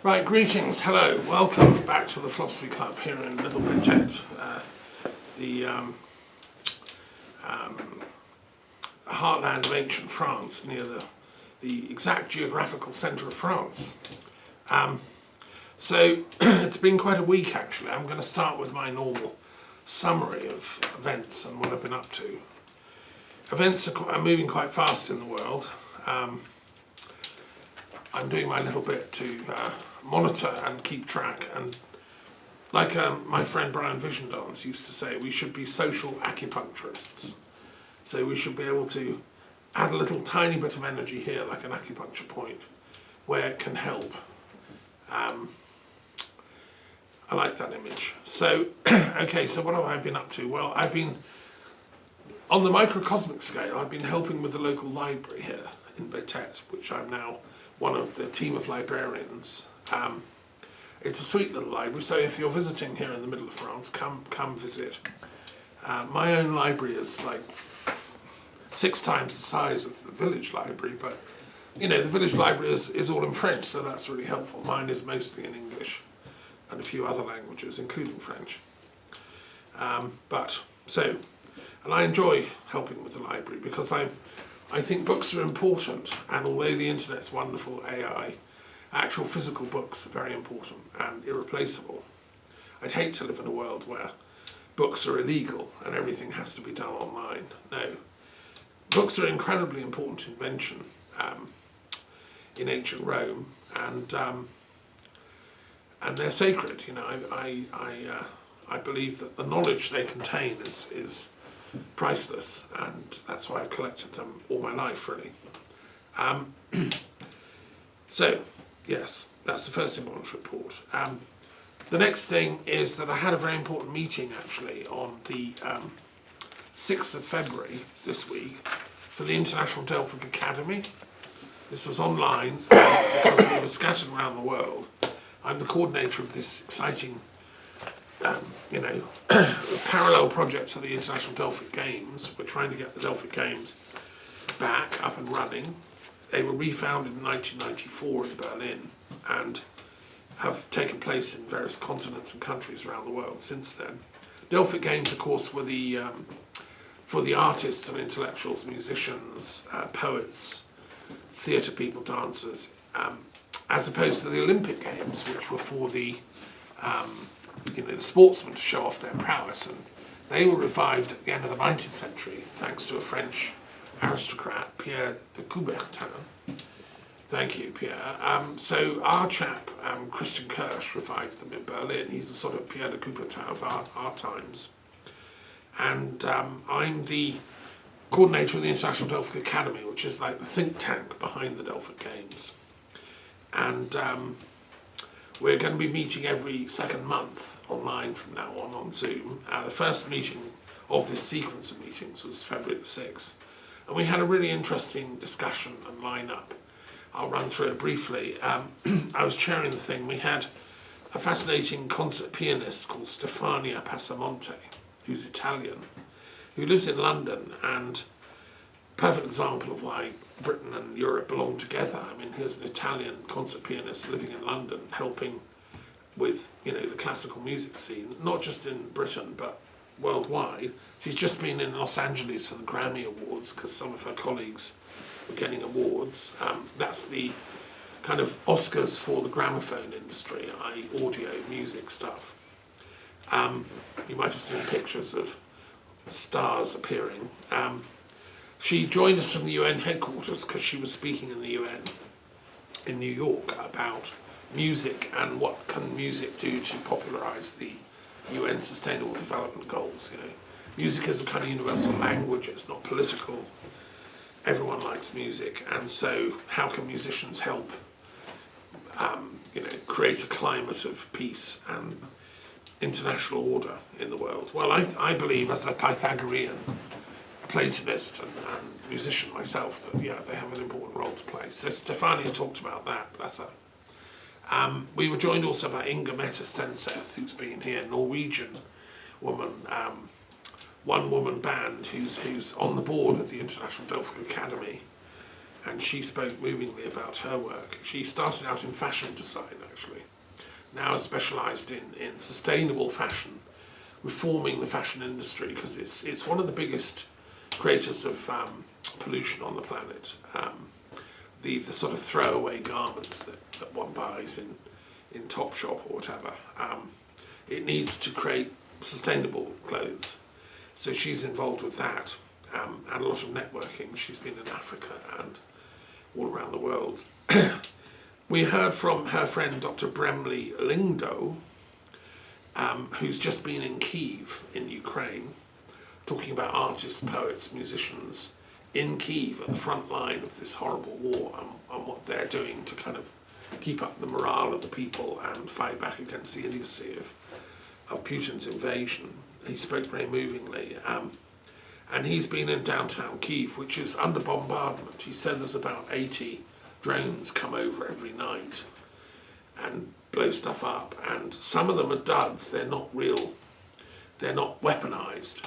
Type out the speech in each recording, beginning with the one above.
Right, greetings, hello, welcome back to the Philosophy Club here in Little Britain, the heartland of ancient France, near the exact geographical centre of France. So it's been quite a week actually. I'm going to start with my normal summary of events and what I've been up to. Events are moving quite fast in the world. I'm doing my little bit to monitor and keep track, and like my friend Brian Vision-Dance used to say, we should be social acupuncturists. So we should be able to add a little tiny bit of energy here, like an acupuncture point, where it can help. I like that image. So, okay, so what have I been up to? Well, I've been, on the microcosmic scale, I've been helping with the local library here in Bétet, which I'm now one of the team of librarians. It's a sweet little library, so if you're visiting here in the middle of France, come visit. My own library is like 6 times the size of the village library, but you know, the village library is all in French, so that's really helpful. Mine is mostly in English and a few other languages, including French. And I enjoy helping with the library because I think books are important, and although the internet's wonderful, AI, actual physical books are very important and irreplaceable. I'd hate to live in a world where books are illegal and everything has to be done online. No. Books are an incredibly important invention in ancient Rome, and they're sacred. You know, I believe that the knowledge they contain is priceless, and that's why I've collected them all my life, really. So, yes, that's the first thing I want to report. The next thing is that I had a very important meeting, actually, on the 6th of February this week for the International Delphic Academy. This was online because we were scattered around the world. I'm the coordinator of this exciting parallel project to the International Delphic Games. We're trying to get the Delphic Games back up and running. They were refounded in 1994 in Berlin and have taken place in various continents and countries around the world since then. Delphic Games, of course, were for the artists and intellectuals, musicians, poets, theatre people, dancers, as opposed to the Olympic Games, which were for the sportsmen to show off their prowess, and they were revived at the end of the 19th century thanks to a French aristocrat, Pierre de Coubertin. Thank you, Pierre. So our chap, Christian Kirsch, revived them in Berlin. He's the sort of Pierre de Coubertin of our times. And I'm the coordinator of the International Delphic Academy, which is like the think tank behind the Delphic Games. And we're going to be meeting every second month online from now on Zoom. The first meeting of this sequence of meetings was February the 6th. And we had a really interesting discussion and line-up. I'll run through it briefly. I was chairing the thing. We had a fascinating concert pianist called Stefania Passamonte, who's Italian, who lives in London, and perfect example of why Britain and Europe belong together. I mean, here's an Italian concert pianist living in London, helping with, the classical music scene, not just in Britain, but worldwide. She's just been in Los Angeles for the Grammy Awards because some of her colleagues were getting awards. That's the kind of Oscars for the gramophone industry, i.e. audio, music stuff. You might have seen pictures of stars appearing. She joined us from the UN headquarters because she was speaking in the UN in New York about music and what can music do to popularise the UN Sustainable Development Goals. Music is a kind of universal language. It's not political. Everyone likes music, and so how can musicians help create a climate of peace and international order in the world? Well, I believe, as a Pythagorean, a Platonist and musician myself, that they have an important role to play. So Stefania talked about that, bless her. We were joined also by Inga Mette Stenseth, who's been here, Norwegian woman, one-woman band who's on the board of the International Delphic Academy, and she spoke movingly about her work. She started out in fashion design, actually, now is specialised in sustainable fashion, reforming the fashion industry, because it's one of the biggest creators of pollution on the planet. The sort of throwaway garments that one buys in Topshop or whatever. It needs to create sustainable clothes. So she's involved with that, and a lot of networking. She's been in Africa and all around the world. We heard from her friend Dr. Bremley Lingdo, who's just been in Kyiv in Ukraine, talking about artists, poets, musicians in Kyiv at the front line of this horrible war, and what they're doing to kind of keep up the morale of the people and fight back against the idiocy of Putin's invasion. He spoke very movingly. And he's been in downtown Kyiv, which is under bombardment. He said there's about 80 drones come over every night and blow stuff up. And some of them are duds. They're not real. They're not weaponized.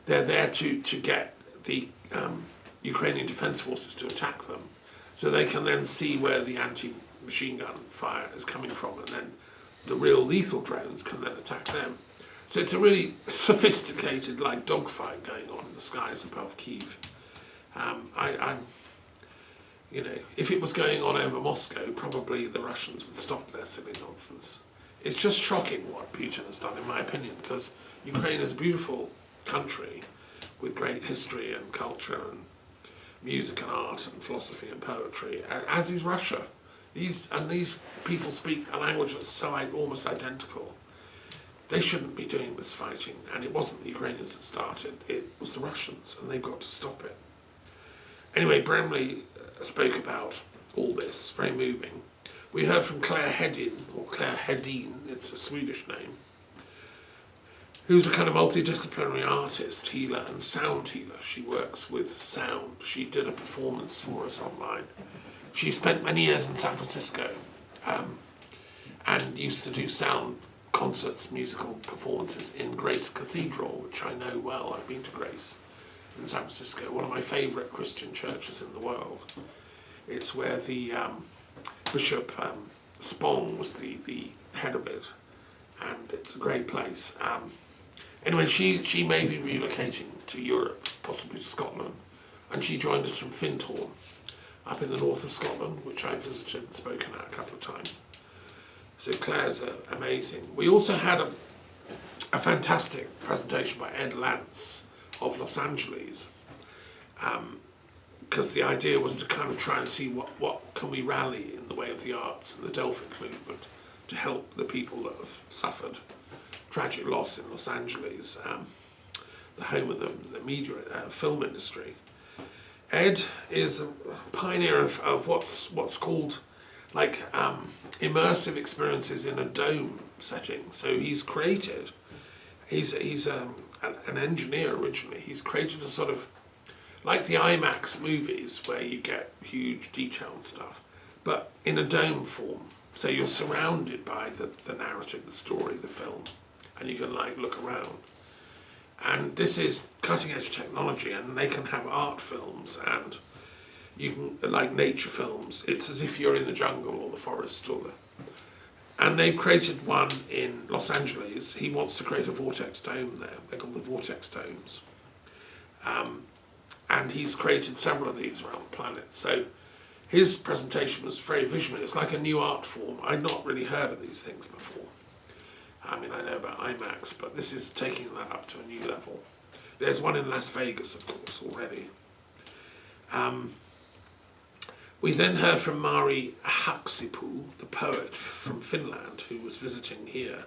They're there to get the Ukrainian Defense Forces to attack them, so they can then see where the anti-machine gun fire is coming from, and then the real lethal drones can then attack them. So it's a really sophisticated, like, dogfight going on in the skies above Kyiv. You know, if it was going on over Moscow, probably the Russians would stop their silly nonsense. It's just shocking what Putin has done, in my opinion, because Ukraine is a beautiful country with great history and culture and music and art and philosophy and poetry, as is Russia. These people speak a language that's so almost identical. They shouldn't be doing this fighting, and it wasn't the Ukrainians that started, it was the Russians, and they've got to stop it. Anyway, Bremley spoke about all this, very moving. We heard from Claire Hedin, or Claire Hedin, it's a Swedish name, who's a kind of multidisciplinary artist, healer and sound healer. She works with sound. She did a performance for us online. She spent many years in San Francisco and used to do sound concerts, musical performances in Grace Cathedral, which I know well. I've been to Grace in San Francisco, one of my favourite Christian churches in the world. It's where the Bishop Spong was the head of it, and it's a great place. Anyway, she may be relocating to Europe, possibly to Scotland, and she joined us from Findhorn, up in the north of Scotland, which I visited and spoken at a couple of times. So Claire's amazing. We also had a fantastic presentation by Ed Lance of Los Angeles, because the idea was to kind of try and see what can we rally in the way of the arts and the Delphic movement to help the people that have suffered tragic loss in Los Angeles, the home of the media film industry. Ed is a pioneer of what's called like immersive experiences in a dome setting. So he's created, he's an engineer originally. He's created a sort of like the IMAX movies where you get huge detail and stuff, but in a dome form. So you're surrounded by the narrative, the story, the film, and you can like look around. And this is cutting edge technology, and they can have art films and you can like nature films. It's as if you're in the jungle or the forest and they've created one in Los Angeles. He wants to create a vortex dome there. They're called the vortex domes. And he's created several of these around the planet. So his presentation was very visionary. It's like a new art form. I'd not really heard of these things before. I mean, I know about IMAX, but this is taking that up to a new level. There's one in Las Vegas, of course, already. We then heard from Mari Haksipu, the poet from Finland, who was visiting here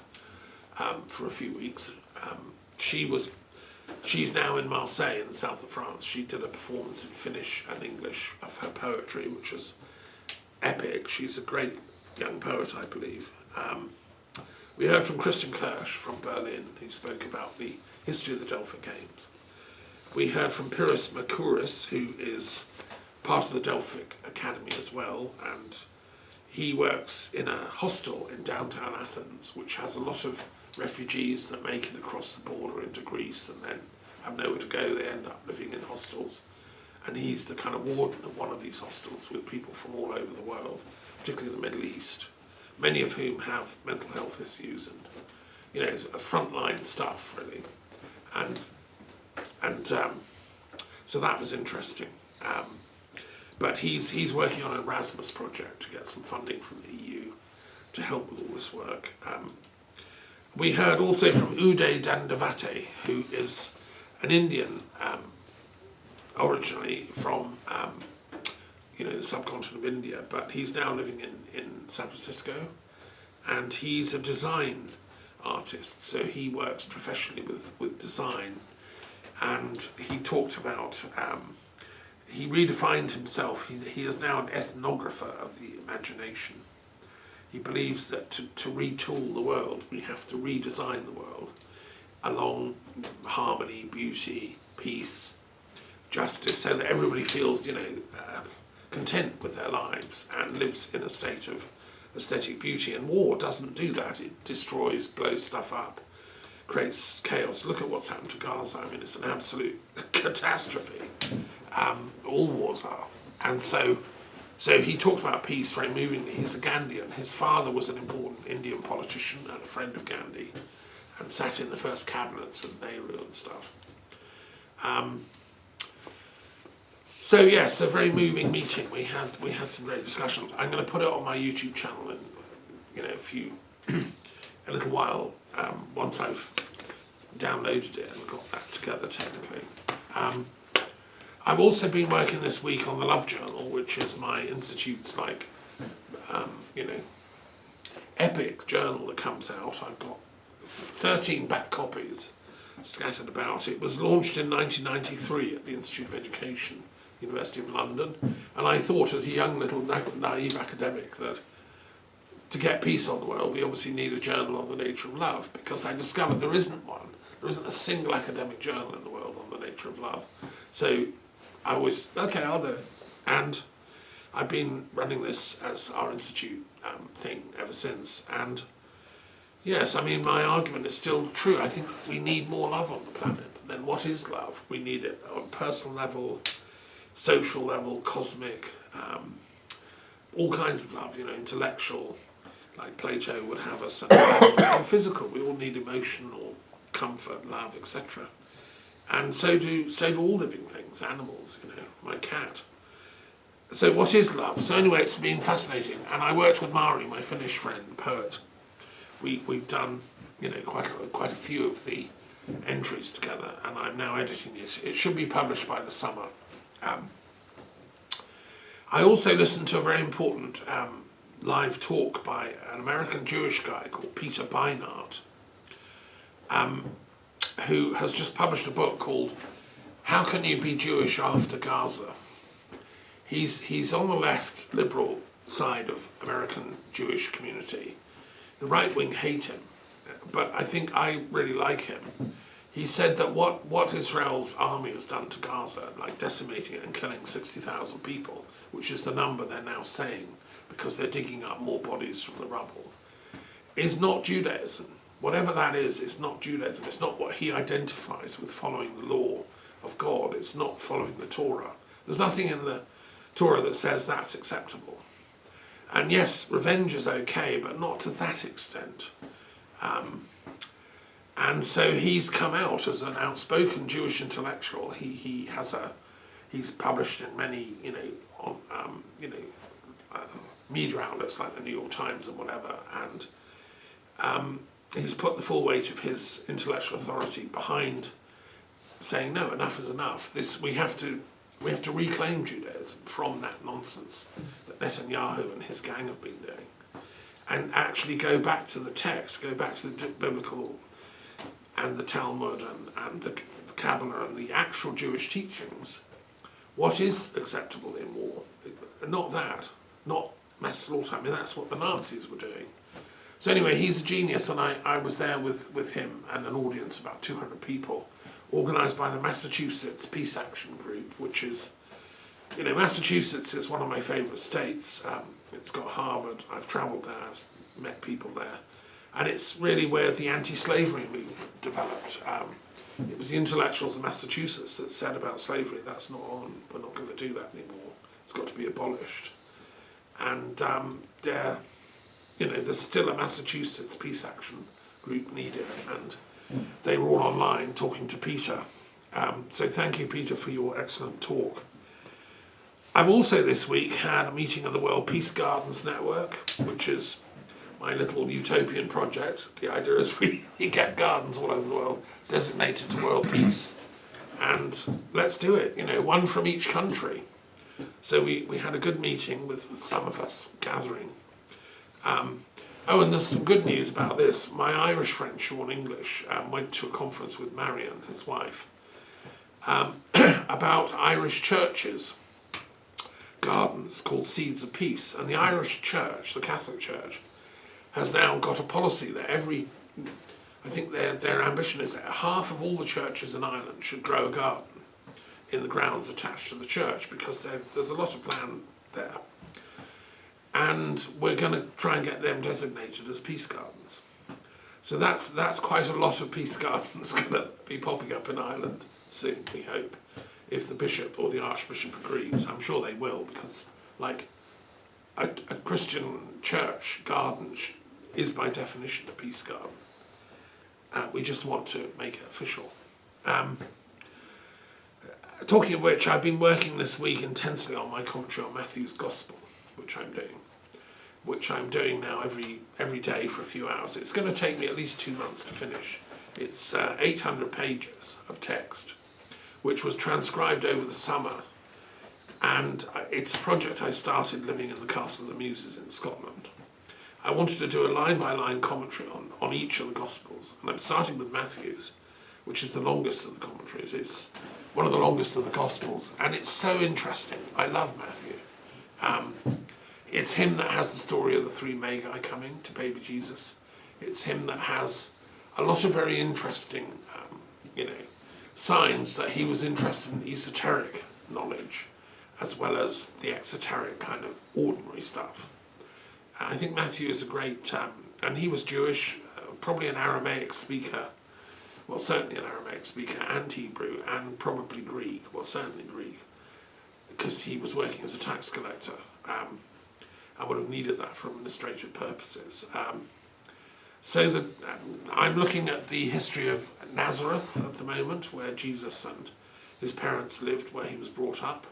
for a few weeks. She's now in Marseille in the south of France. She did a performance in Finnish and English of her poetry, which was epic. She's a great young poet, I believe. We heard from Christian Kirsch from Berlin, who spoke about the history of the Delphic Games. We heard from Pyrrhus Makouris, who is part of the Delphic Academy as well, and he works in a hostel in downtown Athens, which has a lot of refugees that make it across the border into Greece and then have nowhere to go. They end up living in hostels. and he's the kind of warden of one of these hostels with people from all over the world, particularly the Middle East, many of whom have mental health issues and, you know, frontline stuff really, and so that was interesting. But he's working on an Erasmus project to get some funding from the EU to help with all this work. We heard also from Uday Dandavate, who is an Indian, originally from the subcontinent of India, but he's now living in San Francisco, and he's a design artist, so he works professionally with design, and he talked about, he redefined himself. He is now an ethnographer of the imagination. He believes that to retool the world, we have to redesign the world along harmony, beauty, peace, justice, so that everybody feels, content with their lives and lives in a state of aesthetic beauty. And war doesn't do that. It destroys, blows stuff up, creates chaos. Look at what's happened to Gaza. I mean, it's an absolute catastrophe. All wars are. And so he talked about peace very movingly. He's a Gandhian. His father was an important Indian politician and a friend of Gandhi, and sat in the first cabinets of Nehru and stuff. So yes, a very moving meeting. We had some great discussions. I'm going to put it on my YouTube channel in a little while, once I've downloaded it and got that together technically. I've also been working this week on the Love Journal, which is my institute's epic journal that comes out. I've got 13 back copies scattered about. It was launched in 1993 at the Institute of Education, University of London, and I thought as a young little naive academic that to get peace on the world we obviously need a journal on the nature of love, because I discovered there isn't one. There isn't a single academic journal in the world on the nature of love. So I was, okay, I'll do it. And I've been running this as our institute thing ever since. And yes, I mean, my argument is still true. I think we need more love on the planet. But then what is love? We need it on a personal level, social level, cosmic, all kinds of love, intellectual, like Plato would have us, and physical. We all need emotional comfort, love, etc. And so do all living things, animals, my cat. So what is love? So anyway, it's been fascinating. And I worked with Mari, my Finnish friend, poet. We've done, quite a few of the entries together, and I'm now editing it. It should be published by the summer. I also listened to a very important live talk by an American Jewish guy called Peter Beinart, who has just published a book called How Can You Be Jewish After Gaza? He's on the left liberal side of American Jewish community. The right wing hate him, but I think I really like him. He said that what Israel's army has done to Gaza, like decimating it and killing 60,000 people, which is the number they're now saying because they're digging up more bodies from the rubble, is not Judaism. Whatever that is, it's not Judaism. It's not what he identifies with following the law of God. It's not following the Torah. There's nothing in the Torah that says that's acceptable. And yes, revenge is okay, but not to that extent. And so he's come out as an outspoken Jewish intellectual. He's published in many, media outlets like the New York Times and whatever, and he's put the full weight of his intellectual authority behind saying, no, enough is enough. We have to reclaim Judaism from that nonsense that Netanyahu and his gang have been doing, and actually go back to the text, go back to the biblical and the Talmud and the Kabbalah and the actual Jewish teachings. What is acceptable in war? Not that, not mass slaughter. I mean, that's what the Nazis were doing. So anyway, he's a genius, and I was there with him and an audience, about 200 people, organised by the Massachusetts Peace Action Group, which is, Massachusetts is one of my favourite states. It's got Harvard. I've travelled there, I've met people there. And it's really where the anti-slavery movement developed. It was the intellectuals in Massachusetts that said about slavery, that's not on, we're not going to do that anymore. It's got to be abolished. And there's still a Massachusetts peace action group needed, and they were all online talking to Peter. So thank you, Peter, for your excellent talk. I've also this week had a meeting of the World Peace Gardens Network, which is my little utopian project. The idea is we get gardens all over the world designated to world peace. And let's do it, one from each country. So we had a good meeting with some of us gathering. And there's some good news about this. My Irish friend, Sean English, went to a conference with Marion, his wife, about Irish churches, gardens called Seeds of Peace. And the Irish Church, the Catholic Church, has now got a policy that I think their ambition is that half of all the churches in Ireland should grow a garden in the grounds attached to the church, because there's a lot of land there. And we're going to try and get them designated as peace gardens. So that's quite a lot of peace gardens going to be popping up in Ireland soon, we hope, if the bishop or the archbishop agrees. I'm sure they will, because like a Christian church garden is by definition a peace garden. We just want to make it official. Talking of which, I've been working this week intensely on my commentary on Matthew's Gospel, which I'm doing now every day for a few hours. It's going to take me at least 2 months to finish. It's 800 pages of text, which was transcribed over the summer. And it's a project I started living in the Castle of the Muses in Scotland. I wanted to do a line-by-line commentary on each of the Gospels. And I'm starting with Matthew's, which is the longest of the commentaries. It's one of the longest of the Gospels. And it's so interesting. I love Matthew. It's him that has the story of the three Magi coming to baby Jesus. It's him that has a lot of very interesting, signs that he was interested in esoteric knowledge, as well as the exoteric kind of ordinary stuff. I think Matthew is a great, and he was Jewish, probably an Aramaic speaker, well, certainly an Aramaic speaker, and Hebrew, and probably Greek, well, certainly Greek, because he was working as a tax collector. I would have needed that for administrative purposes. I'm looking at the history of Nazareth at the moment, where Jesus and his parents lived, where he was brought up.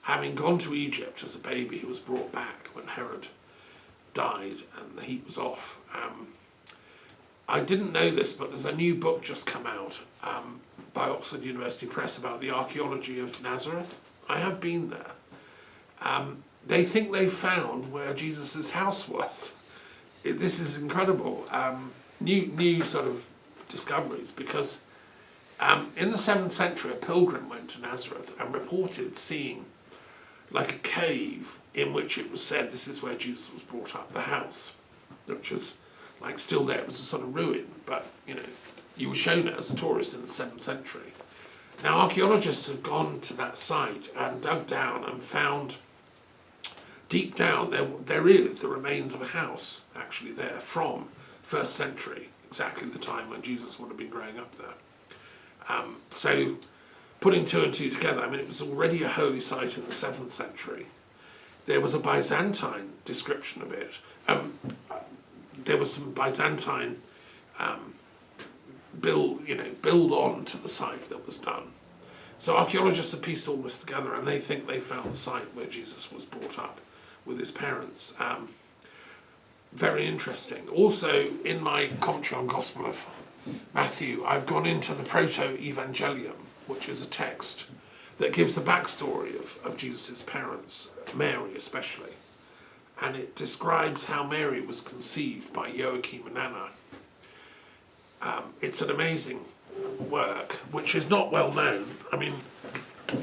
Having gone to Egypt as a baby, he was brought back when Herod died and the heat was off. I didn't know this, but there's a new book just come out by Oxford University Press about the archaeology of Nazareth. I have been there. They think they found where Jesus' house was. This is incredible. New sort of discoveries, because in the 7th century, a pilgrim went to Nazareth and reported seeing like a cave in which it was said this is where Jesus was brought up, the house, which is like still there. It was a sort of ruin, but you were shown it as a tourist in the 7th century. Now archaeologists have gone to that site and dug down and found deep down there is the remains of a house actually there from 1st century, exactly the time when Jesus would have been growing up there. So putting 2 and 2 together, it was already a holy site in the 7th century. There was a Byzantine description of it. There was some Byzantine build on to the site that was done. So archaeologists have pieced all this together, and they think they found the site where Jesus was brought up with his parents. Very interesting. Also, in my commentary on Gospel of Matthew, I've gone into the Proto-Evangelium, which is a text that gives the backstory of Jesus' parents, Mary especially. And it describes how Mary was conceived by Joachim and Anna. It's an amazing work, which is not well known.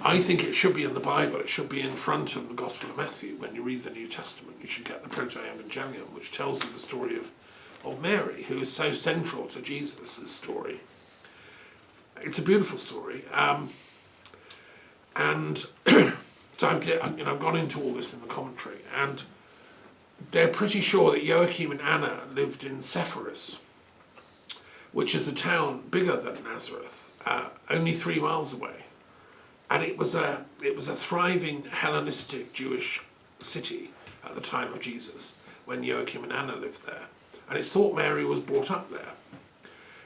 I think it should be in the Bible. It should be in front of the Gospel of Matthew. When you read the New Testament, you should get the Proto-Evangelium, which tells you the story of Mary, who is so central to Jesus' story. It's a beautiful story. So I've gone into all this in the commentary, and they're pretty sure that Joachim and Anna lived in Sepphoris, which is a town bigger than Nazareth, only 3 miles away. And it was a thriving Hellenistic Jewish city at the time of Jesus, when Joachim and Anna lived there. And it's thought Mary was brought up there.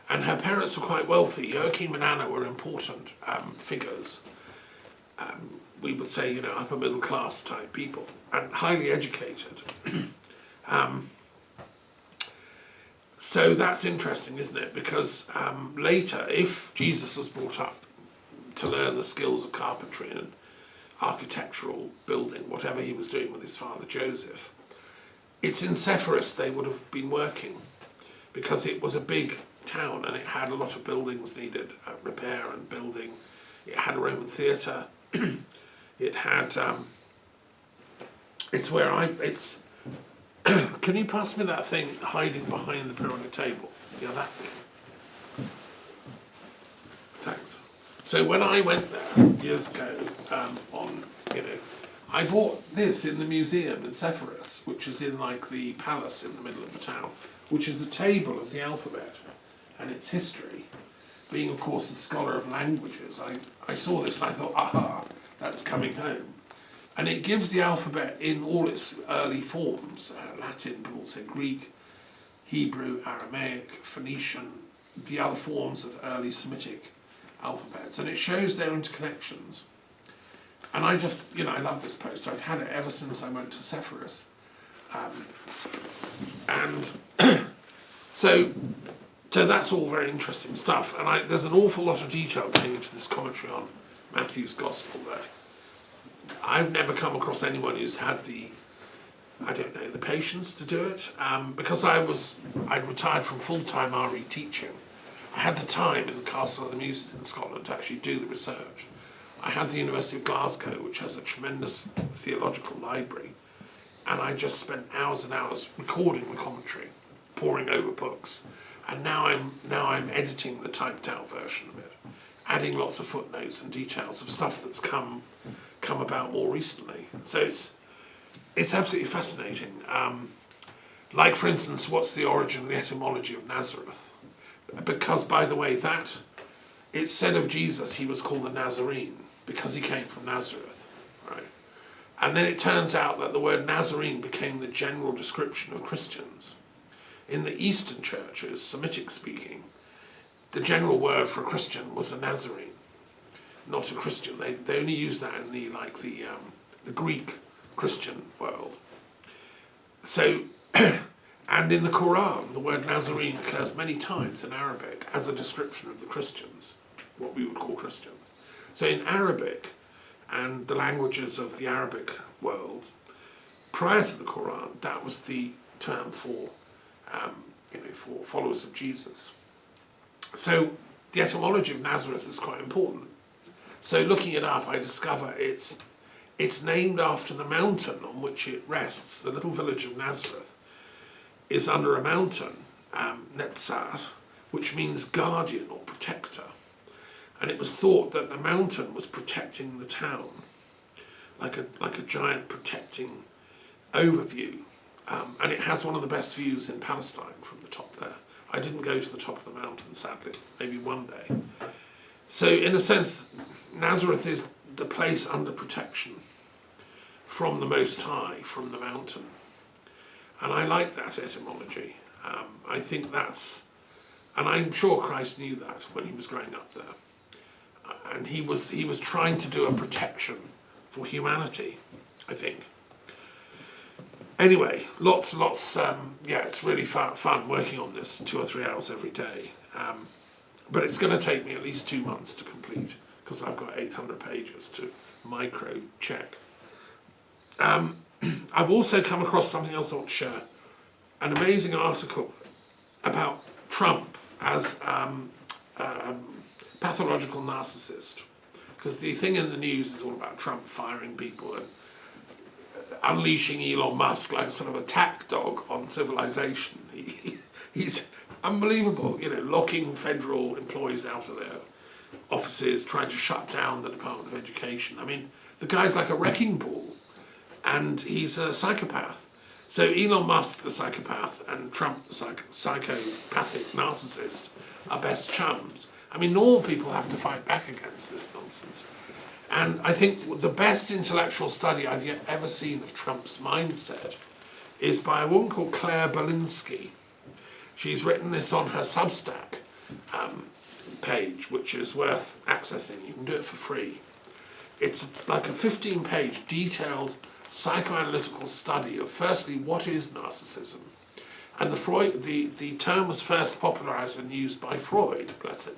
And her parents were quite wealthy. Joachim and Anna were important figures. We would say, upper middle class type people, and highly educated. So that's interesting, isn't it? Because later, if Jesus was brought up to learn the skills of carpentry and architectural building, whatever he was doing with his father Joseph, it's in Sepphoris they would have been working, because it was a big town and it had a lot of buildings needed repair and building. It had a Roman theatre. It had. It's where it's. Can you pass me that thing hiding behind the periodic table? Yeah, that thing. Thanks. So when I went there years ago, I bought this in the museum in Sepphoris, which is in like the palace in the middle of the town, which is a table of the alphabet and its history. Being, of course, a scholar of languages, I saw this and I thought, aha, that's coming home. And it gives the alphabet in all its early forms, Latin, but also Greek, Hebrew, Aramaic, Phoenician, the other forms of early Semitic alphabets. And it shows their interconnections. And I just, I love this poster. I've had it ever since I went to Sepphoris. So that's all very interesting stuff. And there's an awful lot of detail going into this commentary on Matthew's Gospel that I've never come across anyone who's had the patience to do it. Because I'd retired from full-time RE teaching. I had the time in the Castle of the Muses in Scotland to actually do the research. I had the University of Glasgow, which has a tremendous theological library, and I just spent hours and hours recording the commentary, poring over books, and now I'm editing the typed out version of it, adding lots of footnotes and details of stuff that's come about more recently. So it's absolutely fascinating. Like, for instance, what's the origin of the etymology of Nazareth? Because, by the way, it's said of Jesus he was called a Nazarene because he came from Nazareth, right? And then it turns out that the word Nazarene became the general description of Christians. In the Eastern churches, Semitic speaking, the general word for a Christian was a Nazarene, not a Christian. They only use that in the Greek Christian world. So, and in the Quran, the word Nazarene occurs many times in Arabic as a description of the Christians, what we would call Christians. So in Arabic and the languages of the Arabic world, prior to the Quran, that was the term for followers of Jesus. So the etymology of Nazareth is quite important. So looking it up, I discover it's named after the mountain on which it rests. The little village of Nazareth is under a mountain, Netzar, which means guardian or protector. And it was thought that the mountain was protecting the town, like a giant protecting overview. And it has one of the best views in Palestine from the top there. I didn't go to the top of the mountain, sadly, maybe one day. So in a sense, Nazareth is the place under protection from the Most High, from the mountain. And I like that etymology. I think that's, and I'm sure Christ knew that when he was growing up there. And he was trying to do a protection for humanity, I think. Anyway, lots, it's really fun working on this 2 or 3 hours every day. But it's going to take me at least 2 months to complete, because I've got 800 pages to micro-check. I've also come across something else I want to share. An amazing article about Trump as pathological narcissist, because the thing in the news is all about Trump firing people and unleashing Elon Musk like a sort of attack dog on civilization. He's unbelievable, locking federal employees out of their offices, trying to shut down the Department of Education. I mean, the guy's like a wrecking ball, and he's a psychopath. So Elon Musk, the psychopath, and Trump, the psychopathic narcissist, are best chums. I mean, normal people have to fight back against this nonsense. And I think the best intellectual study I've yet ever seen of Trump's mindset is by a woman called Claire Belinsky. She's written this on her Substack page, which is worth accessing. You can do it for free. It's like a 15-page detailed psychoanalytical study of, firstly, what is narcissism? And the term was first popularized and used by Freud, bless him,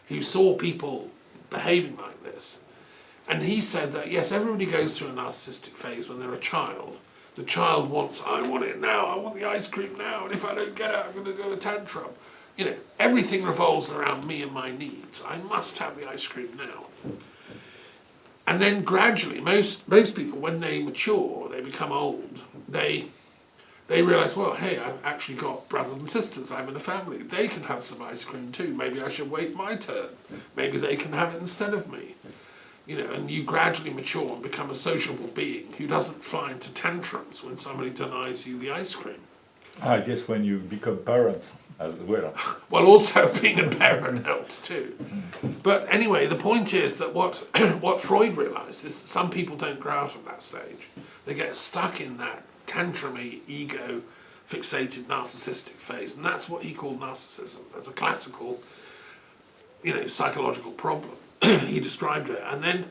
who saw people behaving like this. And he said that, yes, everybody goes through a narcissistic phase when they're a child. The child wants, I want it now, I want the ice cream now, and if I don't get it, I'm going to do a tantrum. You know, everything revolves around me and my needs. I must have the ice cream now. And then gradually, most people, when they mature, they become old, they realise, well, hey, I've actually got brothers and sisters, I'm in a family, they can have some ice cream too, maybe I should wait my turn, maybe they can have it instead of me. You know, and you gradually mature and become a sociable being who doesn't fly into tantrums when somebody denies you the ice cream. I guess when you become parents as well. Well, also being a parent helps too. But anyway, the point is that what Freud realised is that some people don't grow out of that stage. They get stuck in that tantrumy, ego-fixated, narcissistic phase, and that's what he called narcissism as a classical, psychological problem. He described it, and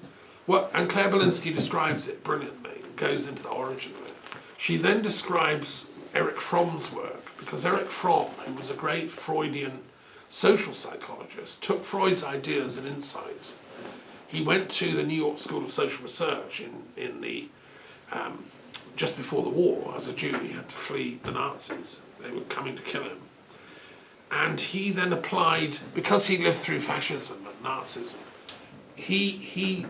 Claire Belinsky describes it brilliantly, and goes into the origin of it. She then describes Erich Fromm's work, because Erich Fromm, who was a great Freudian social psychologist, took Freud's ideas and insights. He went to the New York School of Social Research in the just before the war. As a Jew, he had to flee the Nazis. They were coming to kill him. And he then applied, because he lived through fascism and Nazism, he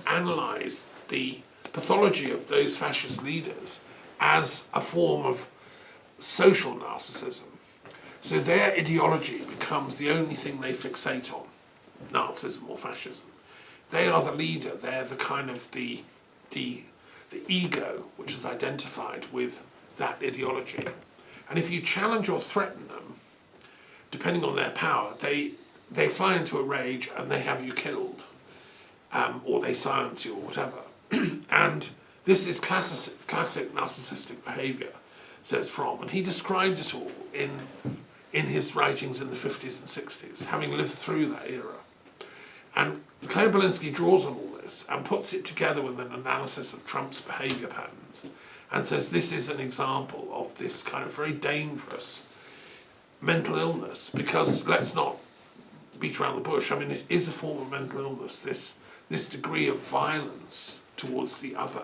analysed the pathology of those fascist leaders as a form of social narcissism. So their ideology becomes the only thing they fixate on, Nazism or fascism. They are the leader, they're the kind of the ego which is identified with that ideology. And if you challenge or threaten them, depending on their power, they fly into a rage and they have you killed, or they silence you or whatever. And this is classic narcissistic behaviour, says Fromm, and he described it all in his writings in the 50s and 60s, having lived through that era. And Claire Belinsky draws on all this and puts it together with an analysis of Trump's behaviour patterns and says this is an example of this kind of very dangerous mental illness, because let's not beat around the bush. I mean, it is a form of mental illness, this degree of violence towards the other.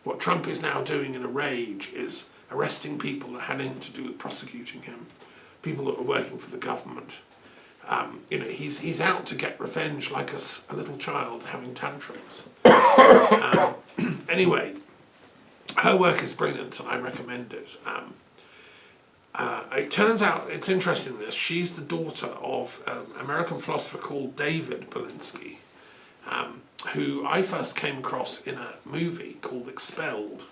What Trump is now doing in a rage is arresting people that had anything to do with prosecuting him, people that were working for the government. He's out to get revenge like a little child having tantrums. Anyway, her work is brilliant and I recommend it. It turns out, it's interesting this, she's the daughter of an American philosopher called David Belinsky, who I first came across in a movie called Expelled,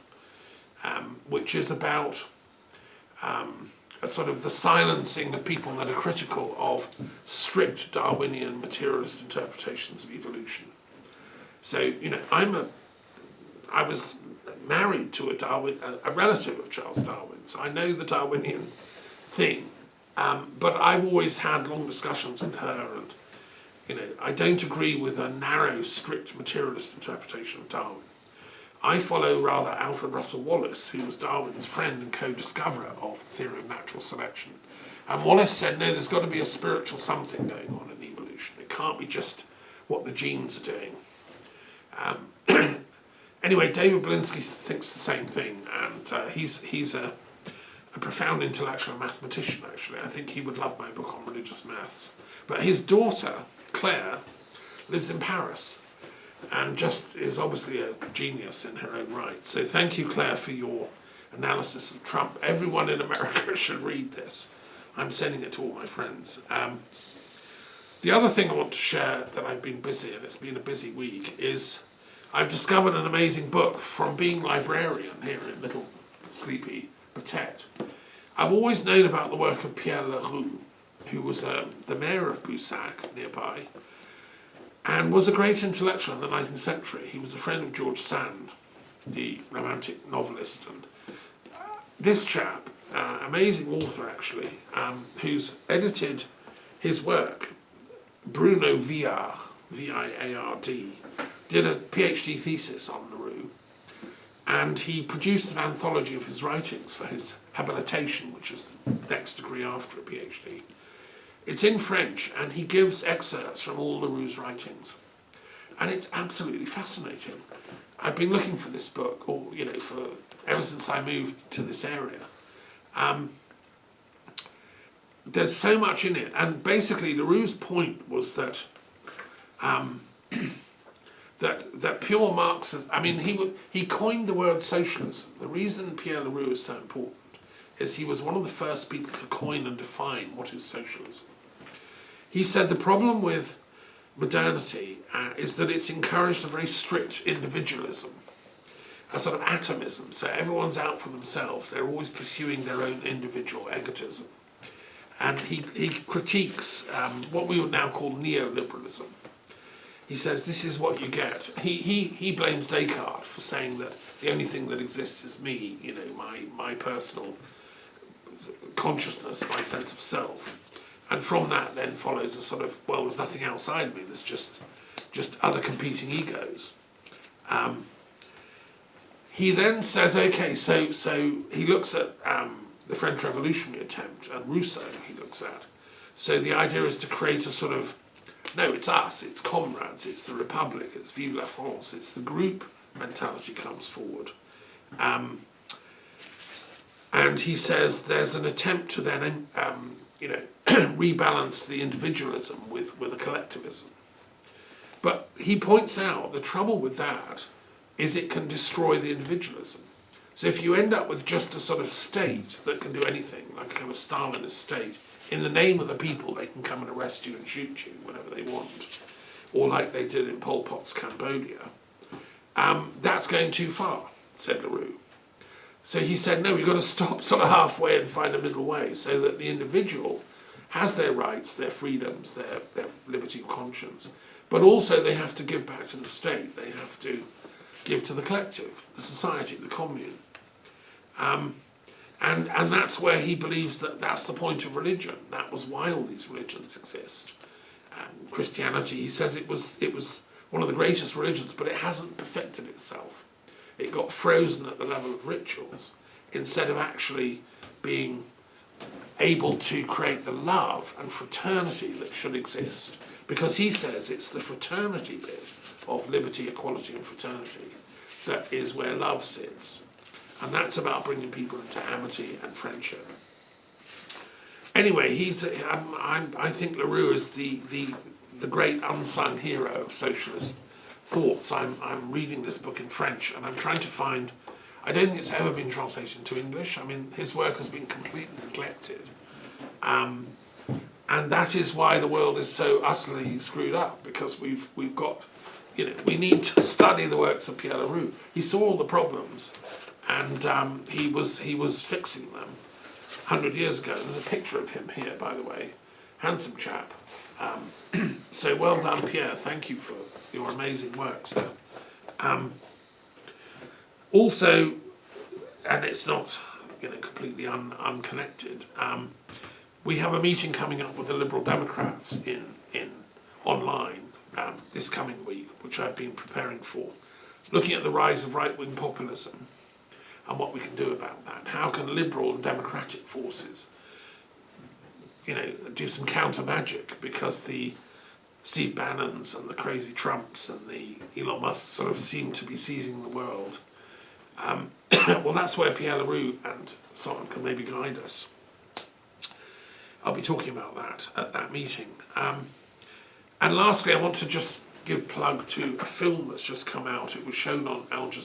which is about a sort of the silencing of people that are critical of strict Darwinian materialist interpretations of evolution. So, I was married to a relative of Charles Darwin, so I know the Darwinian thing, but I've always had long discussions with her, and I don't agree with a narrow, strict materialist interpretation of Darwin. I follow rather Alfred Russel Wallace, who was Darwin's friend and co-discoverer of the theory of natural selection. And Wallace said, no, there's got to be a spiritual something going on in evolution. It can't be just what the genes are doing. Anyway, David Belinsky thinks the same thing, and he's a profound intellectual mathematician, actually. I think he would love my book on religious maths. But his daughter, Claire, lives in Paris, and just is obviously a genius in her own right. So thank you, Claire, for your analysis of Trump. Everyone in America should read this. I'm sending it to all my friends. The other thing I want to share that I've been busy, and it's been a busy week, is I've discovered an amazing book from being librarian here in little sleepy Bettet. I've always known about the work of Pierre Leroux, who was the mayor of Boussac nearby, and was a great intellectual in the 19th century. He was a friend of George Sand, the romantic novelist, and this chap, amazing author actually, who's edited his work, Bruno Viard, V-I-A-R-D, did a PhD thesis on Leroux, and he produced an anthology of his writings for his habilitation, which is the next degree after a PhD. It's in French, and he gives excerpts from all Leroux's writings, and it's absolutely fascinating. I've been looking for this book, or for ever since I moved to this area. There's so much in it, and basically Leroux's point was that that pure Marxism. I mean, he coined the word socialism. The reason Pierre Leroux is so important is he was one of the first people to coin and define what is socialism. He said the problem with modernity is that it's encouraged a very strict individualism, a sort of atomism. So everyone's out for themselves. They're always pursuing their own individual egotism. And he critiques what we would now call neoliberalism. He says this is what you get. He blames Descartes for saying that the only thing that exists is me, my personal consciousness, my sense of self. And from that then follows a sort of, well, there's nothing outside me, there's just other competing egos. He then says, okay, so he looks at the French Revolutionary attempt, and Rousseau he looks at. So the idea is to create a sort of, no, it's us, it's comrades, it's the Republic, it's Vive la France, it's the group mentality comes forward. And he says there's an attempt to then, rebalance the individualism with a collectivism. But he points out the trouble with that is it can destroy the individualism. So if you end up with just a sort of state that can do anything, like a kind of Stalinist state, in the name of the people they can come and arrest you and shoot you whenever they want, or like they did in Pol Pot's Cambodia, that's going too far, said Leroux. So he said, no, we've got to stop sort of halfway and find a middle way so that the individual has their rights, their freedoms, their liberty of conscience, but also they have to give back to the state. They have to give to the collective, the society, the commune. And that's where he believes that that's the point of religion. That was why all these religions exist. Christianity, he says it was one of the greatest religions, but it hasn't perfected itself. It got frozen at the level of rituals instead of actually being able to create the love and fraternity that should exist. Because he says it's the fraternity bit of liberty, equality and fraternity that is where love sits. And that's about bringing people into amity and friendship. Anyway, I think Leroux is the great unsung hero of socialist thoughts. I'm reading this book in French, and I'm trying to find, I don't think it's ever been translated into English. I mean, his work has been completely neglected. And that is why the world is so utterly screwed up, because we've got, we need to study the works of Pierre Leroux. He saw all the problems, and he was fixing them 100 years ago. There's a picture of him here, by the way. Handsome chap. So well done, Pierre. Thank you for your amazing work, sir. Also, and it's not completely unconnected, we have a meeting coming up with the Liberal Democrats in online this coming week, which I've been preparing for, looking at the rise of right-wing populism and what we can do about that. How can liberal and democratic forces do some counter magic, because the Steve Bannons and the crazy Trumps and the Elon Musk sort of seem to be seizing the world. Well, that's where Pierre Leroux and so on can maybe guide us. I'll be talking about that at that meeting. And lastly, I want to just give plug to a film that's just come out. It was shown on Al Jazeera